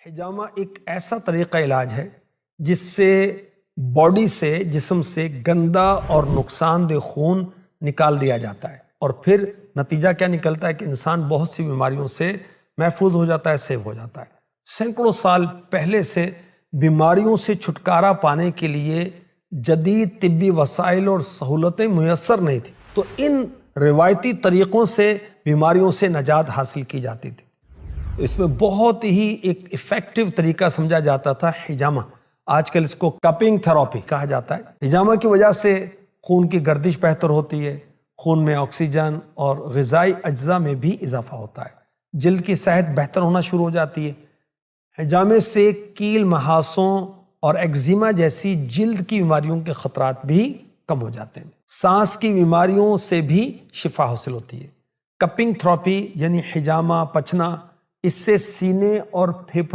حجامہ ایک ایسا طریقہ علاج ہے جس سے باڈی سے جسم سے گندا اور نقصان دہ خون نکال دیا جاتا ہے، اور پھر نتیجہ کیا نکلتا ہے کہ انسان بہت سی بیماریوں سے محفوظ ہو جاتا ہے، سیو ہو جاتا ہے۔ سینکڑوں سال پہلے سے بیماریوں سے چھٹکارا پانے کے لیے جدید طبی وسائل اور سہولتیں میسر نہیں تھیں، تو ان روایتی طریقوں سے بیماریوں سے نجات حاصل کی جاتی تھی۔ اس میں بہت ہی ایک ایفیکٹو طریقہ سمجھا جاتا تھا حجامہ۔ آج کل اس کو کپنگ تھراپی کہا جاتا ہے۔ حجامہ کی وجہ سے خون کی گردش بہتر ہوتی ہے، خون میں آکسیجن اور غذائی اجزاء میں بھی اضافہ ہوتا ہے، جلد کی صحت بہتر ہونا شروع ہو جاتی ہے۔ حجامے سے کیل، محاسوں اور ایگزیما جیسی جلد کی بیماریوں کے خطرات بھی کم ہو جاتے ہیں۔ سانس کی بیماریوں سے بھی شفا حاصل ہوتی ہے۔ کپنگ تھراپی یعنی حجامہ پچنا، اس سے سینے اور پھیپھڑوں